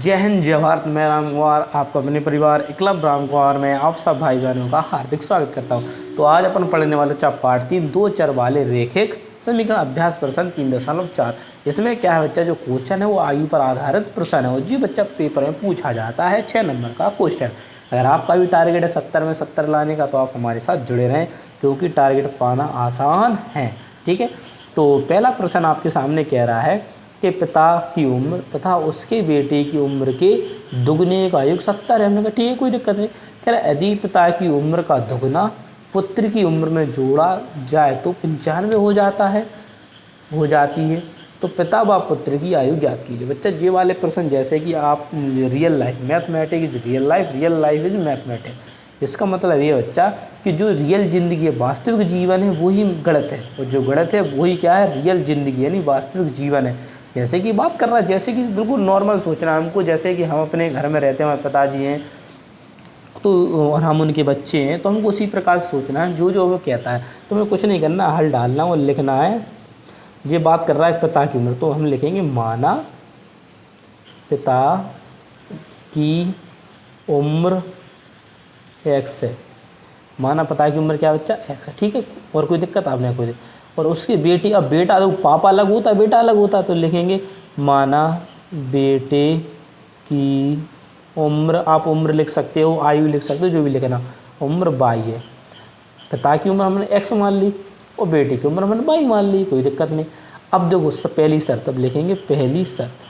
जय हिंद जय भारत। मैं राम कुमार आपका अपने परिवार एकलव्य राम कुमार में आप सब भाई बहनों का हार्दिक स्वागत करता हूं। तो आज अपन पढ़ने वाले पार्ट 3 दो चर वाले रेखिक समीकरण अभ्यास प्रश्न 3.4। इसमें क्या है बच्चा, जो क्वेश्चन है वो आयु पर आधारित प्रश्न है और जी बच्चा पेपर में पूछा जाता है 6 नंबर का क्वेश्चन। अगर आपका भी टारगेट है 70 में 70 लाने का तो आप हमारे साथ जुड़े रहें, क्योंकि टारगेट पाना आसान है। ठीक है, तो पहला प्रश्न आपके सामने कह रहा है कि पिता की उम्र तथा उसके बेटे की उम्र के दुगने का योग 70 है। हमने कहा ठीक है, कोई दिक्कत नहीं। कह रहा यदि पिता की उम्र का दुगना पुत्र की उम्र में जोड़ा जाए तो 95 हो जाता है, हो जाती है। तो पिता व पुत्र की आयु ज्ञात कीजिए। बच्चा ये वाले प्रश्न जैसे कि आप real life, mathematics is real life is mathematics. इसका मतलब ये बच्चा कि जो रियल ज़िंदगी है, वास्तविक जीवन है, वही गणित है, और जो गणित है वही क्या है, रियल ज़िंदगी यानी वास्तविक जीवन है। जैसे कि बात कर रहा है, जैसे कि बिल्कुल नॉर्मल सोचना है हमको, जैसे कि हम अपने घर में रहते हैं, हमारे पिताजी हैं तो और हम उनके बच्चे हैं, तो हमको उसी प्रकार से सोचना है जो जो वो कहता है। तो हमें कुछ नहीं करना, हल डालना और लिखना है। ये बात कर रहा है पिता की उम्र, तो हम लिखेंगे माना पिता की उम्र x है। माना पिता की उम्र क्या बच्चा, x है। ठीक है, और कोई दिक्कत आपने कोई। और उसकी बेटी, अब बेटा तो पापा अलग होता है, बेटा अलग होता है, तो लिखेंगे माना बेटे की उम्र, आप उम्र लिख सकते हो, आयु लिख सकते हो, जो भी लिखना, उम्र 22 है। पिता की उम्र हमने x मान ली और बेटे की उम्र हमने 22 मान ली, कोई दिक्कत नहीं। अब देखो पहली शर्त, अब लिखेंगे पहली शर्त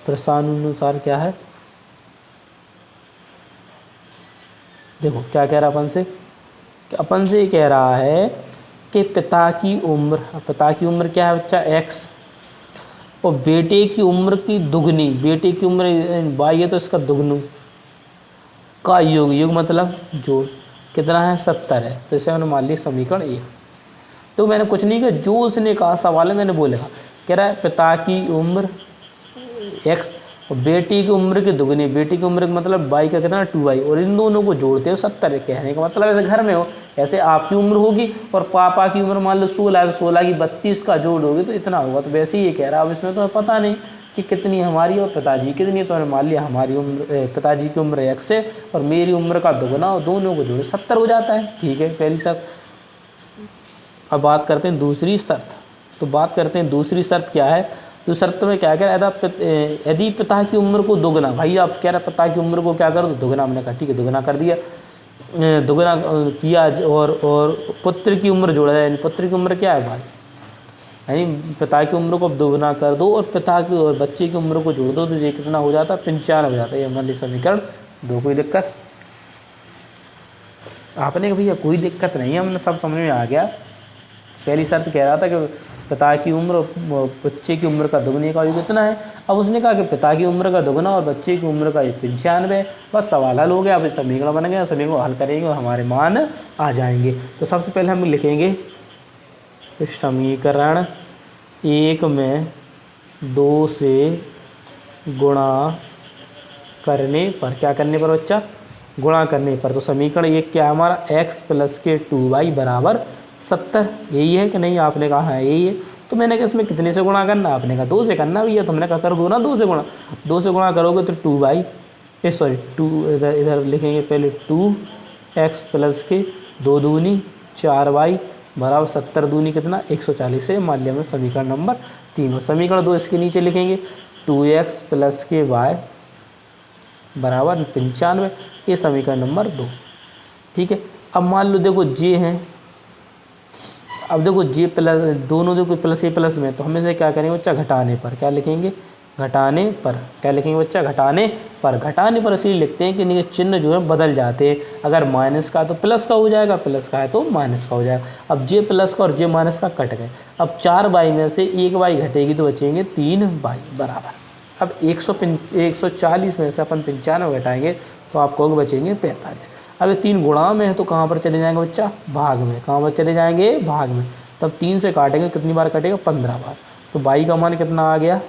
प्रश्नानुसार क्या है, देखो क्या कह रहा अपन से कह रहा है कि पिता की उम्र क्या है बच्चा, x, और बेटे की उम्र की दुगनी, बेटे की उम्र 22 है तो इसका दुगनू का योग मतलब जोड़ कितना है, 70 है। तो इसे मैंने मान लिया समीकरण 1। तो मैंने कुछ नहीं किया, जो उसने कहा सवाल है मैंने बोला, कह रहा है पिता की उम्र x और बेटी की उम्र की दुगनी, बेटी की उम्र मतलब 22 का कितना 2y, और इन दोनों को जोड़ते हो 70। कहने का मतलब ऐसे घर में हो, ऐसे आपकी उम्र होगी और पापा की उम्र मान लो 16 है, 16 की 32 का जोड़ होगी तो इतना होगा। तो वैसे ही ये कह रहा है, अब इसमें तो पता नहीं कि कितनी हमारी और पिताजी कितनी है, तो मैंने मान लिया हमारी उम्र, पिताजी की उम्र x है और मेरी उम्र का दुगना, और दोनों को जोड़े 70 हो जाता है। ठीक है, पहली शर्त। अब बात करते हैं दूसरी शर्त। तो बात करते हैं दूसरी शर्त क्या है। तो शर्त में क्या कह रहा है, यदि पिता की उम्र को दुगना, भाई आप कह रहे हैं पिता की उम्र को क्या करो, तो दुगना। हमने कहा ठीक है, दुगना कर दिया, दुगना किया, और पुत्र की उम्र जोड़ा जाए, यानी पुत्र की उम्र क्या है भाई, यानी पिता की उम्र को दुगना कर दो और पिता की और बच्चे की उम्र को जोड़ दो, तो ये कितना हो जाता है, 95 हो जाता है। ये हमारे समीकरण 2। कोई दिक्कत आपने कहा, भैया कोई दिक्कत नहीं है, हमने सब समझ में आ गया। पहली शर्त कह रहा था कि पिता की उम्र और बच्चे की उम्र का दुगने का योग कितना है। अब उसने कहा कि पिता की उम्र का दुगना और बच्चे की उम्र का 95। बस सवाल हल हो गया। अब समीकरण बन गया, समीकरण हल करेंगे और हमारे मान आ जाएंगे। तो सबसे पहले हम लिखेंगे समीकरण 1 में 2 से गुणा करने पर, क्या करने पर बच्चा, गुणा करने पर। तो समीकरण 1 क्या है हमारा, x + के 2y बराबर 70। यही है कि नहीं, आपने कहा है यही है। तो मैंने कहा इसमें कितने से गुणा करना, आपने कहा 2 से करना भैया, तो मैंने कहा कर दो ना 2 से गुणा। 2 से गुणा करोगे तो 2y, इधर लिखेंगे पहले 2x + के 2 दूनी 4y बराबर 70 दूनी कितना 140 है। मान लिया हमने समीकरण नंबर 3। समीकरण 2 इसके नीचे लिखेंगे 2x + के y बराबर 95। ये समीकरण नंबर 2। ठीक है, अब मान लो देखो जे हैं, अब देखो जे प्लस, दोनों देखो प्लस ए प्लस में, तो हमें से क्या करेंगे बच्चा, घटाने पर। क्या लिखेंगे, घटाने पर। क्या लिखेंगे बच्चा, घटाने पर। घटाने पर इसलिए लिखते हैं कि चिन्ह जो है बदल जाते हैं, अगर माइनस का तो प्लस का हो जाएगा, प्लस का है तो माइनस का हो जाएगा। अब जे प्लस का और जे माइनस का कट गए। अब 4y में से 1y घटेगी तो बचेंगे 3y बराबर। अब 140 में से अपन 95 घटाएंगे तो आपको बचेंगे 45। अब ये 3 गुणा में है तो कहाँ पर चले जाएंगे बच्चा, भाग में। कहाँ पर चले जाएंगे, भाग में। तब 3 से काटेंगे, कितनी बार कटेगा, 15 बार। तो y का मान कितना आ गया,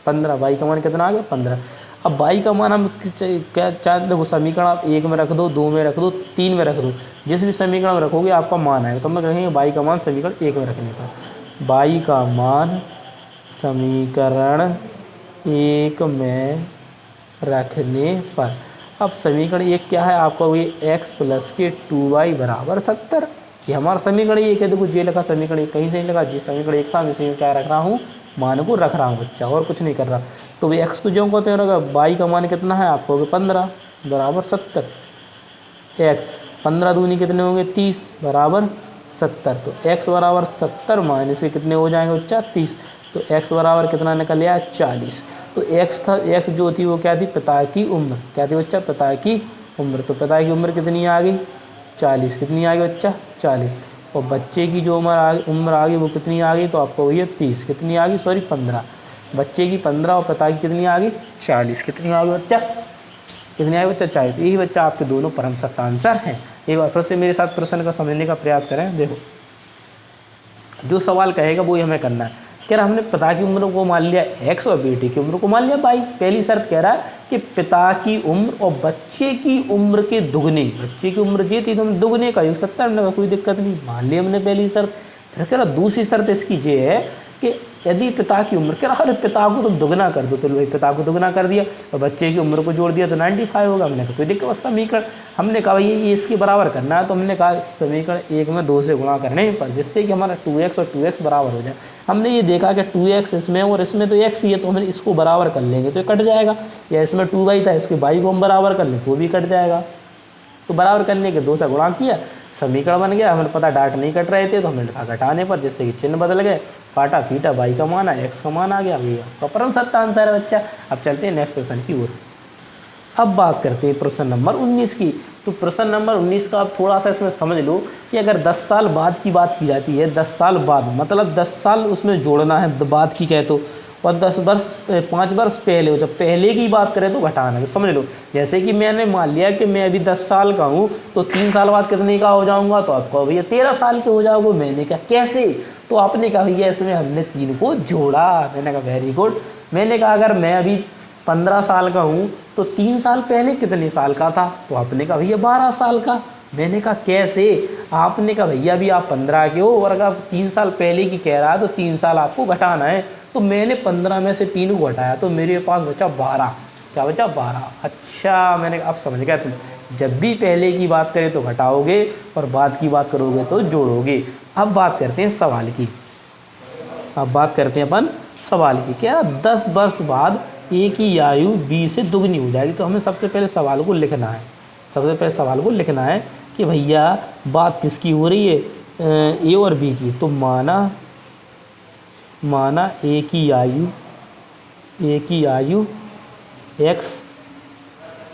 15। y का मान कितना आ गया, 15। अब y का मान हम क्या देखो, समीकरण आप 1 में रख दो, 2 में रख दो, 3 में रख दो। जिस भी समीकरण में रखोगे आपका मान आएगा। तो हम लोग रखेंगे बाई का मान समीकरण 1 में रखने पर, बाई का मान समीकरण 1 में रखने पर। अब समीकरण 1 क्या है आपका, वही x प्लस के 2y बराबर 70। ये हमारा समीकरण 1 है। देखो जे लिखा समीकरण 1 कहीं से नहीं लिखा, जिस समीकरण 1 था मैं इसी में क्या रख रहा हूँ, मान को रख रहा हूँ बच्चा, और कुछ नहीं कर रहा। तो भाई x तो जो को होगा, y का मान कितना है आपको 15 बराबर 70। x 15 दूनी कितने होंगे 30 बराबर 70। तो x बराबर 70 माइनस के कितने हो जाएंगे बच्चा 30। तो x बराबर कितना निकल आया 40। तो x था, x जो थी वो क्या थी, पिता की उम्र। क्या थी बच्चा, पिता की उम्र। तो पिता की उम्र कितनी आ गई 40। कितनी आ गई बच्चा 40। और बच्चे की जो उम्र आ गई वो कितनी आ गई, तो आपको वही है 30। कितनी आ गई, सॉरी 15। बच्चे की 15 और पिता की कितनी आ गई 40। कितनी आ गई बच्चा, कितनी आ गई बच्चा 40। यही बच्चा आपके दोनों परम सत्य आंसर हैं। एक बार फिर से मेरे साथ प्रश्न का समझने का प्रयास करें। देखो जो सवाल कहेगा वो ही हमें करना है। कह रहा हमने पिता की उम्र को मान लिया x और बेटी की उम्र को मान लिया y। पहली शर्त कह रहा है कि पिता की उम्र और बच्चे की उम्र के दुगने। बच्चे की उम्र ये थी तो हम दुगने का यूज 70 हमने कहा कोई दिक्कत नहीं, मान लिया हमने पहली शर्त। फिर कह रहा दूसरी शर्त इसकी ये है कि यदि पिता की उम्र, कह रहा अरे पिता को तुम दुगना कर दो, तो भाई पिता को दुगना कर दिया और बच्चे की उम्र को जोड़ दिया तो 95 होगा। हमने कहा कोई दिक्कत, बस समीकरण हमने कहा भाई ये इसके बराबर करना है। तो हमने कहा समीकरण 1 में 2 से गुणा करने पर, जिससे कि हमारा 2x और 2x बराबर हो जाए। हमने ये देखा कि 2x इसमें और इसमें तो x ही है, तो हम इसको बराबर कर लेंगे तो ये कट जाएगा। या इसमें 2y था, इसके y को हम बराबर कर लें तो भी कट जाएगा। तो बराबर करने के 2 से गुणा किया, समीकरण बन गया। हमें पता डाट नहीं कट रहे थे तो हमने लिखा घटाने पर, जिससे कि चिन्ह बदल गए, काटा फीटा y का मान है, x का मान आ गया। भैया तो परम सत्य आंसर है बच्चा। अब चलते हैं नेक्स्ट प्रश्न की ओर। अब बात करते हैं प्रश्न नंबर 19 की। तो प्रश्न नंबर 19 का आप थोड़ा सा इसमें समझ लो कि अगर 10 साल बाद की बात की जाती है, 10 साल बाद मतलब 10 साल उसमें जोड़ना है बाद की कहे तो, और 5 वर्ष पहले हो, जब पहले की बात करें तो घटाना है। समझ लो जैसे कि मैंने मान लिया कि मैं अभी 10 साल का हूँ तो 3 साल बाद कितने का हो जाऊँगा, तो आपको भैया 13 साल के हो जाओगे। मैंने कहा कैसे, तो आपने कहा भैया इसमें हमने 3 को जोड़ा। मैंने कहा वेरी गुड। मैंने कहा अगर मैं अभी 15 साल का हूँ तो 3 साल पहले कितने साल का था, तो आपने कहा भैया 12 साल का। मैंने कहा कैसे, आपने कहा भैया अभी आप 15 के हो और अगर 3 साल पहले की कह रहा है तो 3 साल आपको घटाना है। तो मैंने 15 में से 3 को घटाया तो मेरे पास बचा 12। क्या बचा 12। अच्छा मैंने अब समझ गया, तुम जब भी पहले की बात करें तो घटाओगे और बाद की बात करोगे तो जोड़ोगे। अब बात करते हैं सवाल की। अब बात करते हैं अपन सवाल की। क्या 10 वर्ष बाद ए की आयु बी से दुगनी हो जाएगी। तो हमें सबसे पहले सवाल को लिखना है। सबसे पहले सवाल को लिखना है कि भैया बात किसकी हो रही है, ए और बी की। तो माना ए की आयु x,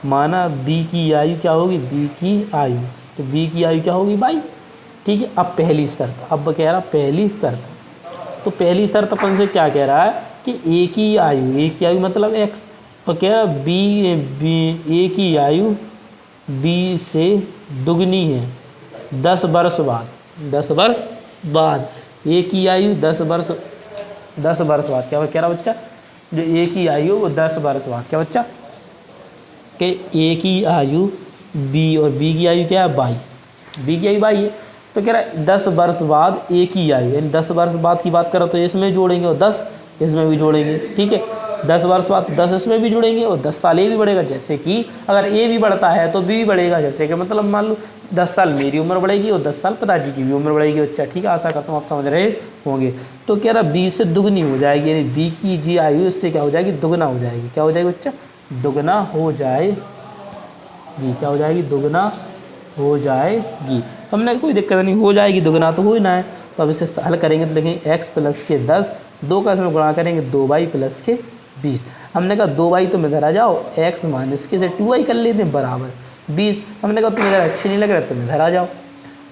माना बी की आयु क्या होगी, बी की आयु, तो बी की आयु क्या होगी y। ठीक है। अब पहली शर्त, अब कह रहा पहली शर्त, तो पहली शर्त अपन से क्या कह रहा है कि ए की आयु मतलब x, और कह रहा ए की आयु बी से दुगनी है 10 वर्ष बाद। 10 वर्ष बाद ए की आयु 10 वर्ष बाद क्या कह रहा बच्चा, जो ए की आयु वो 10 वर्ष बाद क्या बच्चा, कि ए की आयु बी और बी की आयु क्या है बाई, बी की आयु बाई है। तो कह रहा है 10 वर्ष बाद ए की आयु, यानी 10 वर्ष बाद की बात करो तो इसमें जोड़ेंगे और 10 इसमें भी जोड़ेंगे। ठीक है। 10 वर्ष बाद 10 इसमें भी जोड़ेंगे और 10 साल ए भी बढ़ेगा। जैसे कि अगर ए भी बढ़ता है तो बी भी बढ़ेगा। जैसे कि मतलब मान लो 10 साल मेरी उम्र बढ़ेगी और 10 साल पिताजी की भी उम्र बढ़ेगी। अच्छा ठीक है, आशा करता हूँ आप समझ रहे होंगे। तो कह रहा बी से दुगनी हो जाएगी, यानी बी की जी आयु इससे क्या हो जाएगी, दुगना हो जाएगी। क्या हो जाएगी बच्चा, दुगना हो जाएगी। क्या हो जाएगी, दुगना हो जाएगी। तो हमने कोई दिक्कत नहीं, हो जाएगी दुगना तो हो ही ना है। तो अब इसे हल करेंगे तो देखेंगे x प्लस के 10, 2 का इसमें गुणा करेंगे 2y प्लस के 20। हमने कहा 2y तो इधर आ जाओ, x माइनस के से 2y कर लेते हैं बराबर 20। हमने कहा तुम इधर अच्छे नहीं लग रहे तुम इधर आ जाओ।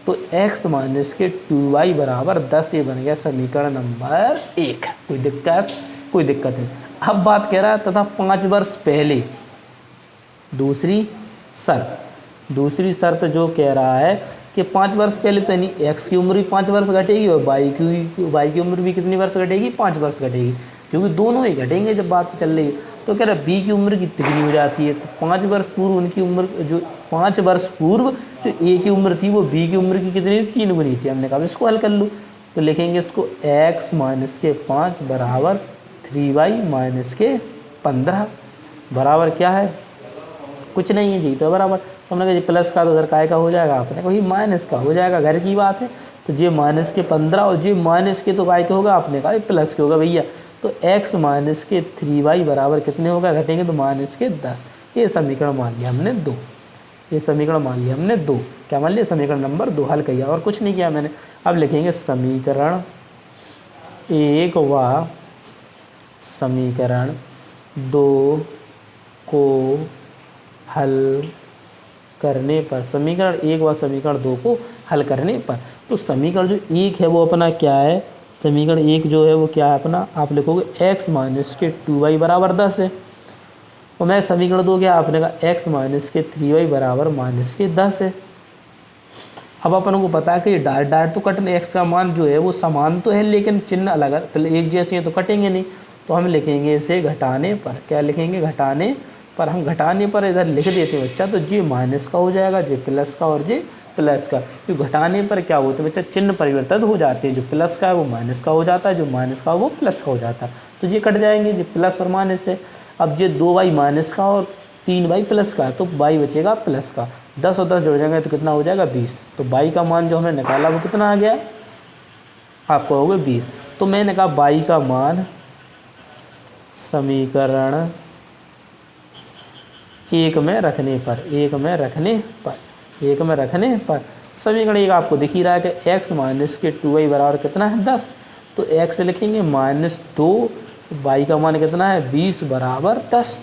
तो x माइनस के 2y बराबर 10, ये बन गया समीकरण नंबर 1। कोई दिक्कत नहीं। अब बात कह रहा है तथा 5 वर्ष पहले, दूसरी शर्त जो कह रहा है कि 5 वर्ष पहले तो यानी x की उम्र भी 5 वर्ष घटेगी और y की उम्र भी कितनी वर्ष घटेगी, 5 वर्ष घटेगी, क्योंकि दोनों ही घटेंगे जब बात चल रही है। तो कह रहा है बी की उम्र कितनी हो जाती है, तो 5 वर्ष पूर्व उनकी उम्र, जो 5 वर्ष पूर्व जो ए की उम्र थी वो बी की उम्र की कितनी 3 गुनी थी। हमने कहा इसको हल कर लो, तो लिखेंगे इसको x माइनस के 5 बराबर 3y माइनस के 15 बराबर क्या है, कुछ नहीं है जी, तो बराबर। तो हमने कहा जी प्लस का तो उधर काय का हो जाएगा, आपने कहा माइनस का हो जाएगा, घर की बात है। तो जे माइनस के 15 और जे माइनस के तो काय के होगा, आपने कहा प्लस के होगा भैया। तो x माइनस के 3y बराबर कितने होगा, घटेंगे तो माइनस के 10। ये समीकरण मान लिया हमने 2, ये समीकरण मान लिया हमने 2, क्या मान लिया, समीकरण नंबर 2 हल किया और कुछ नहीं किया मैंने। अब लिखेंगे समीकरण 1 व समीकरण 2 को हल करने पर, समीकरण 1 व समीकरण 2 को हल करने पर, तो समीकरण जो 1 है वो अपना क्या है, समीकरण 1 जो है वो क्या है अपना, आप लिखोगे x माइनस के 2y बराबर 10 है। और मैं समीकरण 2 क्या, आपने कहा x माइनस के 3y बराबर माइनस के 10 है। अब अपन को पता है कि डायरेक्ट डायरेक्ट तो कटने, x का मान जो है वो समान तो है लेकिन चिन्ह अलग है, पहले एक जैसे हैं तो कटेंगे नहीं, तो हम लिखेंगे इसे घटाने पर, क्या लिखेंगे, घटाने पर। हम घटाने पर इधर लिख देते हैं बच्चा, तो जे माइनस का हो जाएगा, जे प्लस का और जे प्लस का। तो घटाने पर क्या होता है बच्चा, चिन्ह परिवर्तित हो जाते हैं, जो प्लस का है वो माइनस का हो जाता है, जो माइनस का वो प्लस का हो जाता है, तो ये कट जाएंगे, जे प्लस और माइनस से। अब जे 2y माइनस का और 3y प्लस का, तो y बचेगा प्लस का, 10 और 10 जुड़ जाएंगे तो कितना हो जाएगा 20। तो y का मान जो हमने निकाला वो कितना आ गया, आपको हो गया 20। तो मैंने कहा y का मान समीकरण 1 में रखने पर, 1 में रखने पर, 1 में रखने पर समीकरण 1 आपको दिख ही रहा है कि x माइनस के 2y बराबर कितना है 10, तो x लिखेंगे माइनस 2, y का मान कितना है 20 बराबर 10,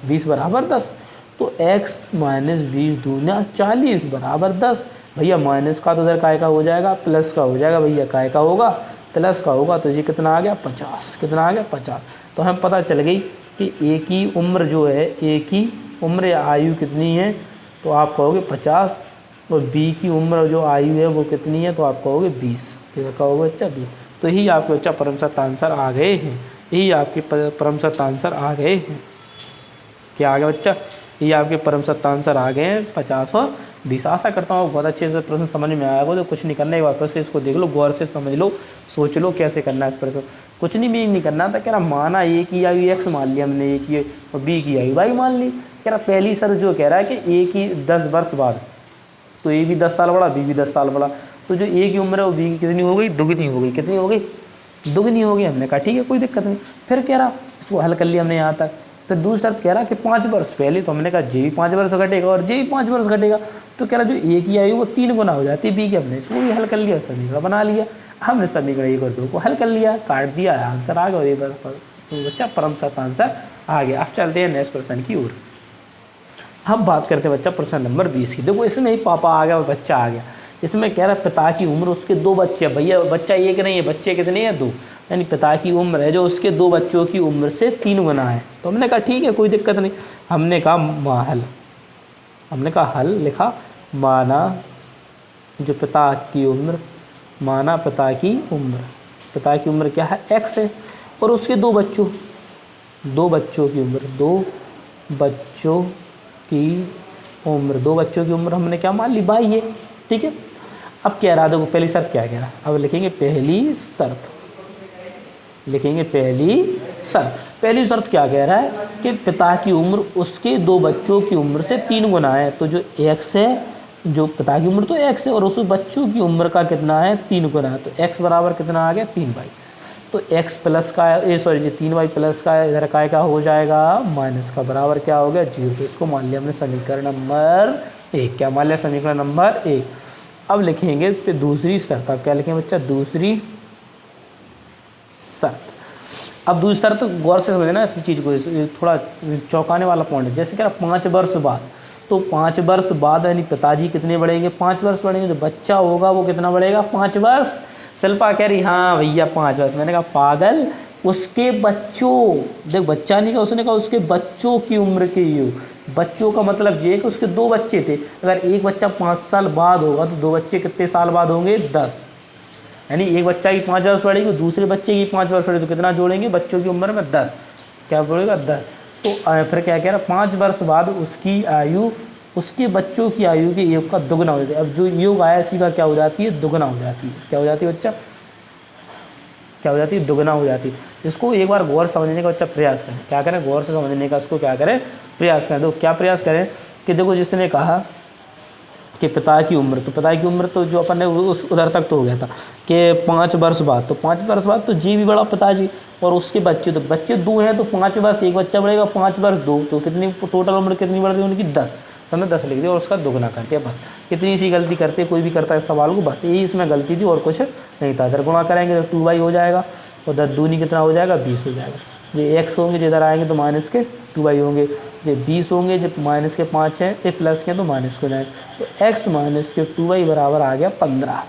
20 बराबर 10। तो x माइनस 20 दूना 40 बराबर 10। भैया माइनस का तो उधर काय का हो जाएगा, प्लस का हो जाएगा, भैया काय का होगा, प्लस का होगा, तो ये कितना आ गया 50, कितना आ गया 50। तो हमें पता चल गई कि ए की उम्र जो है, ए की उम्र या आयु कितनी है, तो आप कहोगे 50, और बी की उम्र जो आयु है वो कितनी है, तो आप कहोगे 20, क्या कहोगे बच्चा 20। तो यही आपके बच्चा परम सत्य आंसर आ गए हैं, यही आपके परम सत्य आंसर आ गए हैं, क्या आ गया बच्चा, ये आपके परम सत्य आंसर आ गए हैं 50 और 20। आशा करता हूँ बहुत अच्छे से प्रश्न समझ में आया होगा। तो कुछ नहीं करना है, वापस से इसको देख लो, गौर से समझ लो, सोच लो कैसे करना है इस प्रश्न। कुछ नहीं करना था, कह रहा माना ए की आयु एक्स मान लिया हमने, ए की और बी की आयु वाई मान ली। कह रहा पहली शर्त जो कह रहा है कि ए की 10 वर्ष बाद, तो ए भी 10 साल बड़ा, बी भी 10 साल बड़ा, तो जो ए की उम्र है वो बी की कितनी हो गई, दुगनी हो गई, कितनी हो गई, दुगनी हो गई। हमने कहा ठीक है कोई दिक्कत नहीं। फिर कह रहा इसको हल कर लिया हमने यहाँ तक। फिर दूसरा कह रहा कि 5 वर्ष पहले, तो हमने कहा जे भी 5 वर्ष घटेगा और जे भी 5 वर्ष घटेगा, तो कह रहा जो ए की आयु वो 3 गुना हो जाती है बी की। हमने इसको भी हल कर लिया, समीकरण बना लिया, हमने समीकरण 1 और 2 को हल कर लिया, काट दिया, आंसर आ गया, और ये तो बच्चा परम सत्य आंसर आ गया। अब चलते हैं नेक्स्ट प्रश्न की ओर। हम बात करते हैं बच्चा प्रश्न नंबर 20 की। देखो इसमें ही पापा आ गया और बच्चा आ गया। इसमें कह रहा है पिता की उम्र, उसके 2 बच्चे, भैया बच्चा एक नहीं है, बच्चे कितने हैं 2, यानी पिता की उम्र है जो उसके 2 बच्चों की उम्र से 3 गुना है। तो हमने कहा ठीक है कोई दिक्कत नहीं, हमने कहा हल, हमने कहा हल लिखा, माना जो पिता की उम्र, माना पिता की उम्र क्या है x है, और उसके 2 बच्चों की उम्र, 2 बच्चों की उम्र हमने क्या मान ली y है, ठीक है। अब कह रहा देखो पहली शर्त क्या कह रहा, अब लिखेंगे पहली शर्त, पहली शर्त क्या कह रहा है कि पिता की उम्र उसके 2 बच्चों की उम्र से 3 गुना है। तो जो x है, जो पिता की उम्र तो x है और उस बच्चों की उम्र का कितना है 3 गुना है, तो x बराबर कितना आ गया 3y। तो x प्लस का है, सॉरी 3y प्लस का है, इधर का हो जाएगा माइनस का, बराबर क्या हो गया 0। तो इसको मान लिया हमने समीकरण नंबर 1, क्या मान लिया समीकरण नंबर 1। अब लिखेंगे फिर दूसरी शर्त, अब क्या लिखेंगे बच्चा दूसरी शर्त। अब दूसरी शर्त तो गौर से समझना इस चीज़ को, थोड़ा चौंकाने वाला पॉइंट है। जैसे कह रहा 5 वर्ष बाद, तो 5 वर्ष बाद यानी पिताजी कितने बढ़ेंगे 5 वर्ष बढ़ेंगे, जो बच्चा होगा वो कितना बढ़ेगा 5 वर्ष। शिल्पा कह रही हाँ भैया 5 वर्ष। मैंने कहा पागल, उसके बच्चों, देख बच्चा नहीं कहा, उसने कहा उसके बच्चों की उम्र के यू, बच्चों का मतलब ये कि उसके 2 बच्चे थे। अगर एक बच्चा 5 साल बाद होगा तो 2 बच्चे कितने साल बाद होंगे 10, यानी एक बच्चा की 5 वर्ष बढ़ेगी, दूसरे बच्चे की 5 वर्ष बढ़ेगी, तो कितना जोड़ेंगे बच्चों की उम्र में 10, क्या बोलेगा 10। तो फिर क्या कह रहा है, 5 वर्ष बाद उसकी आयु उसके बच्चों की आयु के योग का दुगना हो जाता है। अब जो योग आया इसी का क्या हो जाती है, दुगना हो जाती है। क्या हो जाती है बच्चा, क्या हो जाती है, दुगना हो जाती है। इसको एक बार गौर समझने का बच्चा प्रयास करें। क्या करें, गौर से समझने का उसको क्या करें, प्रयास करें। तो क्या प्रयास करें कि देखो जिसने कहा कि पिता की उम्र, तो पिता की उम्र तो जो अपन ने उस उधर तक तो हो गया था कि 5 वर्ष बाद, तो 5 वर्ष बाद तो जी भी बड़ा पिताजी और उसके बच्चे, तो बच्चे 2 हैं तो 5 वर्ष एक बच्चा बढ़ेगा, 5 वर्ष 2, तो कितनी टोटल उम्र कितनी बढ़ गई उनकी, 10। तो हमने 10 लिख दिया और उसका दुगना कर दिया। बस इतनी सी गलती करते कोई भी करता है इस सवाल को, बस यही इसमें गलती थी और कुछ नहीं था। इधर गुणा करेंगे तो 2y हो जाएगा, उधर दूनी कितना हो जाएगा, 20 हो जाएगा। ये x होंगे जो इधर आएंगे तो माइनस के 2y होंगे, ये 20 होंगे जब माइनस के 5 हैं, ये प्लस के तो माइनस हो जाए, तो x माइनस के 2y बराबर आ गया 15।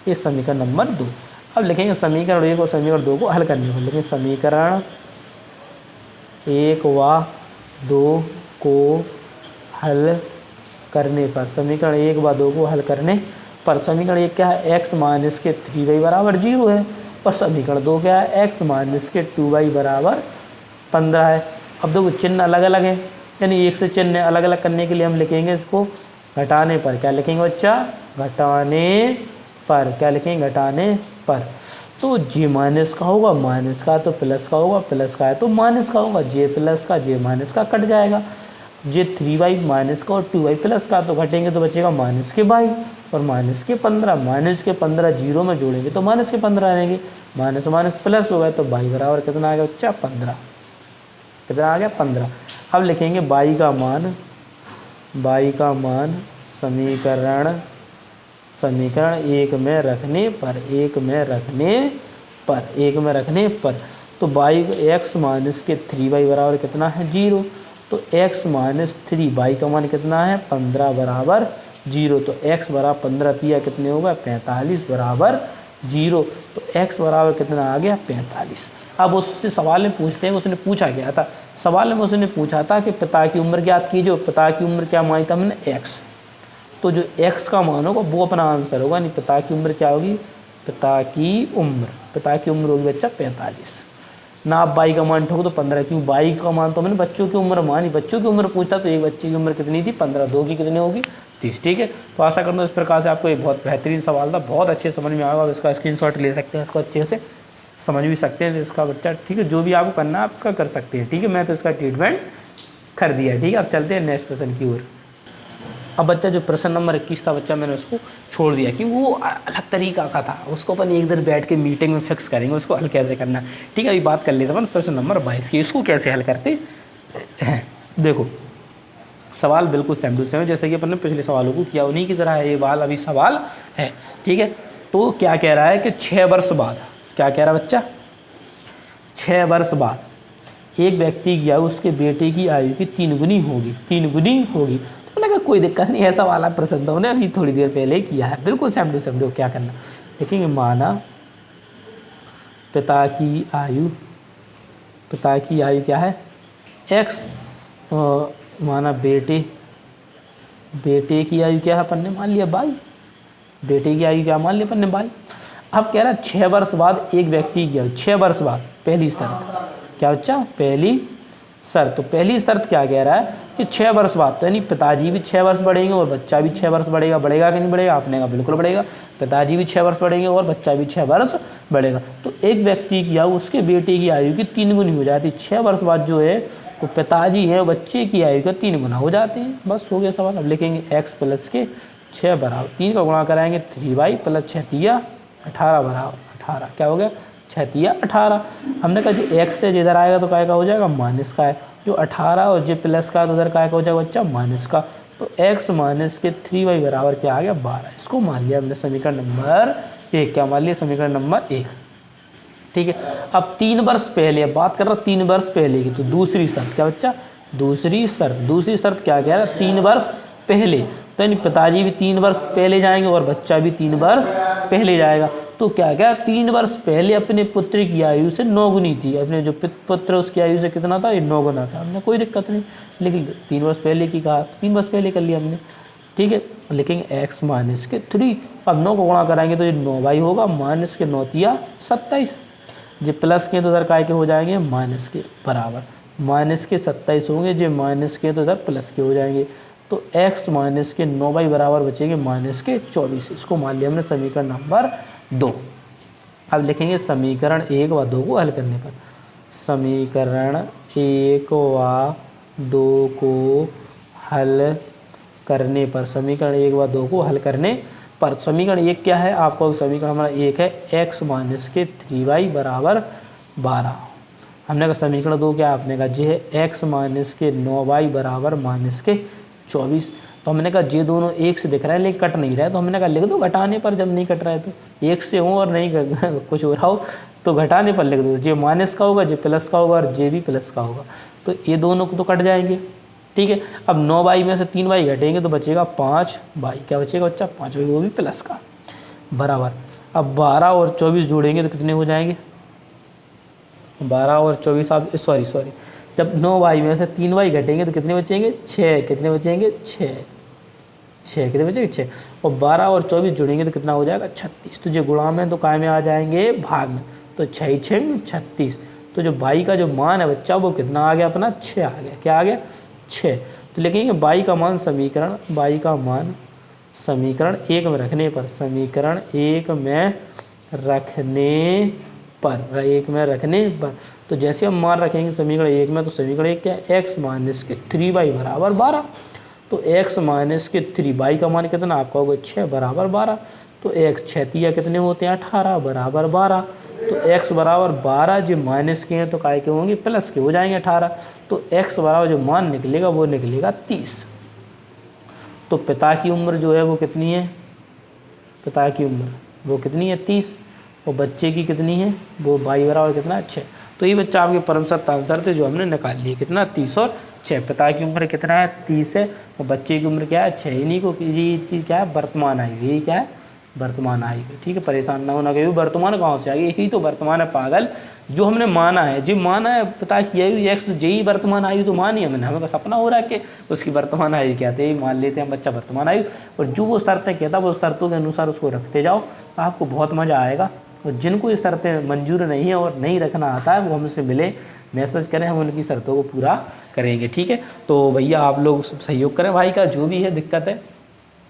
ये समीकरण नंबर 2। अब लिखेंगे समीकरण 1 और समीकरण 2 को हल करने को, लेकिन समीकरण 1 व 2 को हल करने पर, समीकरण 1 व 2 को हल करने पर समीकरण 1 क्या है, x माइनस के 3y बराबर 0 है, और समीकरण 2 क्या है, x माइनस के 2y बराबर 15 है। अब देखो चिन्ह अलग अलग है, यानी एक से चिन्ह अलग अलग करने के लिए हम लिखेंगे इसको घटाने पर। क्या लिखेंगे बच्चा, घटाने पर। क्या लिखेंगे, घटाने पर। तो जे माइनस का होगा माइनस का, तो प्लस का होगा प्लस का है तो माइनस का होगा, जे प्लस का जे माइनस का कट जाएगा, जे 3y माइनस का और 2y प्लस का, तो घटेंगे तो बचेगा माइनस के y और माइनस के 15। माइनस के 15 जीरो में जोड़ेंगे तो माइनस के 15 रहेंगे, माइनस माइनस प्लस हो गए तो y बराबर कितना आ गया बच्चा, 15। कितना आ गया, 15। अब लिखेंगे y का मान समीकरण 1 में रखने पर, 1 में रखने पर तो x माइनस के 3y बराबर कितना है, 0। तो x माइनस 3y का मान कितना है, 15 बराबर 0। तो x बराबर 15 तिया कितने होगा, 45 बराबर 0। तो x बराबर कितना आ गया, 45। अब उससे सवाल में पूछते हैं, उसने पूछा गया था, सवाल में उसने पूछा था कि पिता की उम्र ज्ञात कीजिए। पिता की उम्र क्या मानी था हमने, x। तो जो x का मान होगा वो अपना आंसर होगा, नहीं पिता की उम्र क्या होगी, पिता की उम्र होगी बच्चा 45। ना आप y का मान ठोको तो 15, क्यों y का मान तो मैंने बच्चों की उम्र मानी, बच्चों की उम्र पूछता तो एक बच्चे की उम्र कितनी थी, 15, 2 की कितनी होगी, 30। ठीक है, तो आशा करता हूँ इस प्रकार से आपको एक बहुत बेहतरीन सवाल था, बहुत अच्छे समझ में आएगा। इसका स्क्रीनशॉट ले सकते हैं, इसको अच्छे से समझ भी सकते हैं इसका बच्चा। ठीक है, जो भी आपको करना है आप इसका कर सकते हैं। ठीक है, मैं तो इसका ट्रीटमेंट कर दिया। ठीक है, अब चलते हैं नेक्स्ट प्रश्न की ओर। अब बच्चा जो प्रश्न नंबर 21 था बच्चा, मैंने उसको छोड़ दिया कि वो अलग तरीका का था, उसको अपन एक दिन बैठ के मीटिंग में फिक्स करेंगे उसको हल कैसे करना। ठीक है, अभी बात कर लेते अपन प्रश्न नंबर 22 की, इसको कैसे हल करते हैं। देखो सवाल बिल्कुल सेम टू सेम जैसे कि अपन ने पिछले सवालों को किया, उन्हीं की तरह है ये वाल अभी सवाल है। ठीक है, तो क्या कह रहा है कि 6 वर्ष बाद, क्या कह रहा है बच्चा, 6 वर्ष बाद एक व्यक्ति की आयु उसके बेटे की आयु की 3 गुनी होगी। तो लगा कोई दिक्कत नहीं, ऐसा वाला प्रश्न तो हमने अभी थोड़ी देर पहले किया है, बिल्कुल सेम टू सेम। क्या करना, देखेंगे माना पिता की आयु क्या है, x, माना बेटे की आयु क्या है, अपन ने मान लिया y, बेटे की आयु क्या मान लिया अपन ने y। अब कह रहा है 6 वर्ष बाद एक व्यक्ति की आयु, 6 वर्ष बाद, पहली शर्त क्या बच्चा, पहली शर्त। तो पहली शर्त क्या कह रहा है कि 6 वर्ष बाद, तो यानी पिताजी भी 6 वर्ष बढ़ेंगे और बच्चा भी 6 वर्ष बढ़ेगा। बढ़ेगा कि नहीं बढ़ेगा, आपने कहा बिल्कुल बढ़ेगा, पिताजी भी 6 वर्ष बढ़ेंगे और बच्चा भी 6 वर्ष बढ़ेगा। तो एक व्यक्ति की आयु उसके बेटे की आयु की 3 गुनी हो जाती है। 6 वर्ष बाद जो है वो पिताजी है बच्चे की आयु का 3 गुना हो जाते हैं। बस हो गया सवाल। अब लिखेंगे x प्लस के 6 बराबर 3 का गुणा कराएंगे 3y प्लस 6 तिया 18 बराबर 18। क्या हो गया, 6 तिया 18। हमने कहा जी x से जिधर आएगा तो काय का हो जाएगा, माइनस का है, जो 18 और जो प्लस का तो उधर काय का हो जाएगा बच्चा, माइनस का। तो x माइनस के 3y बराबर क्या आ गया, 12। इसको मान लिया हमने समीकरण नंबर 1। क्या मान लिया, समीकरण नंबर 1। ठीक है, अब 3 वर्ष पहले, अब बात कर रहा 3 वर्ष पहले की, तो दूसरी शर्त क्या बच्चा, दूसरी शर्त क्या कह रहा है, 3 वर्ष पहले। तो यानी पिताजी भी 3 वर्ष पहले जाएंगे और बच्चा भी 3 वर्ष पहले जाएगा। तो क्या क्या, 3 वर्ष पहले अपने पुत्र की आयु से 9 गुनी थी, अपने जो पुत्र उसकी आयु से कितना था, ये 9 गुना था। हमने कोई दिक्कत नहीं, लेकिन 3 वर्ष पहले की कहा, 3 वर्ष पहले कर लिया हमने। ठीक है, लिखेंगे x माइनस के 3, अब 9 को गुणा कराएंगे तो ये 9y होगा, माइनस के 9 तिया 27, जो प्लस के तो उधर काय के हो जाएंगे माइनस के बराबर। माइनस के 27 होंगे, जो माइनस के तो इधर प्लस के हो जाएंगे। तो x माइनस के 9y बराबर बचेंगे माइनस के 24। इसको मान लिया हमने समीकरण नंबर 2। अब लिखेंगे समीकरण 1 व 2 को हल करने पर। समीकरण 1 व 2 को हल करने पर, समीकरण 1 व 2 को हल करने पर समीकरण 1 क्या है आपको, समीकरण हमारा 1 है x माइनस के 3y बराबर 12। हमने कहा समीकरण 2 क्या है, आपने कहा जी है x माइनस के 9y बराबर माइनस के 24। तो हमने कहा ये दोनों एक से दिख रहे हैं लेकिन कट नहीं रहा है, तो हमने कहा लिख दो घटाने पर, जब नहीं कट रहा है तो एक से हो और नहीं कुछ हो रहा हो तो घटाने पर लिख दो। जे माइनस का होगा, जे प्लस का होगा और जे भी प्लस का होगा, तो ये दोनों को तो कट जाएंगे। ठीक है, अब 9y में से 3y घटेंगे तो बचेगा 5y। क्या बचेगा बच्चा, 5y, वो भी प्लस का, बराबर। अब 12 और 24 जोड़ेंगे तो कितने हो जाएंगे, 12 और 24 आप सॉरी जब 9y में से 3y घटेंगे तो कितने बचेंगे, 6। कितने बचेंगे, 6 कितने बचेंगे, 6। और 12 और 24 जुड़ेंगे तो कितना हो जाएगा, 36। तो जो गुणा में तो काय में आ जाएंगे, भाग में, तो 6 6 36। तो जो y का जो मान है बच्चा वो कितना आ गया अपना, 6 आ गया। क्या आ गया, 6। तो लिखेंगे y का मान समीकरण, y का मान समीकरण 1 में रखने पर, समीकरण 1 में रखने पर, 1 में रखने पर, तो जैसे हम मान रखेंगे समीकरण 1 में, तो समीकरण 1 क्या है, x माइनस के 3y बराबर 12। तो x माइनस के 3y का मान कितना आपका होगा, 6 बराबर 12। तो x 6 तिया कितने होते हैं, 18 बराबर 12। तो x बराबर 12 जो माइनस के हैं तो काय के होंगे, प्लस के हो जाएंगे 18। तो x बराबर जो मान निकलेगा वो निकलेगा 30। तो पिता की उम्र जो है वो कितनी है, पिता की उम्र वो कितनी है, 30। और बच्चे की कितनी है, वो y बराबर कितना, 6। तो ये बच्चा आपके परमसत आंसर थे जो हमने निकाल लिए, कितना, 30 और 6। पिता की उम्र कितना है, 30 है, और बच्चे की उम्र क्या है, 6। इन्हीं को की क्या है, वर्तमान आयु, यही क्या है, वर्तमान आयु। ठीक है, परेशान ना होना, कि वर्तमान कहाँ से आ गई, यही तो वर्तमान है पागल, जो हमने माना है, जो माना है पिता की आयु x, तो यही वर्तमान आयु तो मानी हमने, हमें का सपना हो रहा है कि उसकी वर्तमान आयु क्या थे, मान लेते हैं बच्चा वर्तमान आयु। और जो वो शर्तें कहता है वो शर्तों के अनुसार उसको रखते जाओ, तो आपको बहुत मज़ा आएगा। और जिनको ये शर्तें मंजूर नहीं है और नहीं रखना आता है वो हमसे मिले, मैसेज करें, हम उनकी शर्तों को पूरा करेंगे। ठीक है, तो भैया आप लोग सहयोग करें, भाई का जो भी है दिक्कत है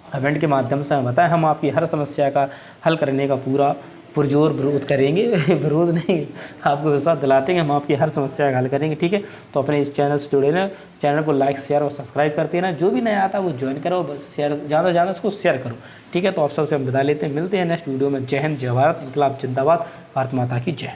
कमेंट के माध्यम से हमें बताएं, हम आपकी हर समस्या का हल करने का पूरा पुरजोर विरोध करेंगे। विरोध नहीं, आपको विश्वास दिलाते हैं, हम आपकी हर समस्या का हल करेंगे। ठीक है, तो अपने इस चैनल से जुड़े ना, चैनल को लाइक शेयर और सब्सक्राइब करते हैं ना, जो भी नया आता है वो ज्वाइन करो, शेयर ज़्यादा से ज़्यादा उसको शेयर करो। ठीक है, तो आप सबसे हम विदा लेते हैं, मिलते हैं नेक्स्ट वीडियो में। जय हिंद, जय भारत, इनकलाब जिंदाबाद, भारत माता की जय।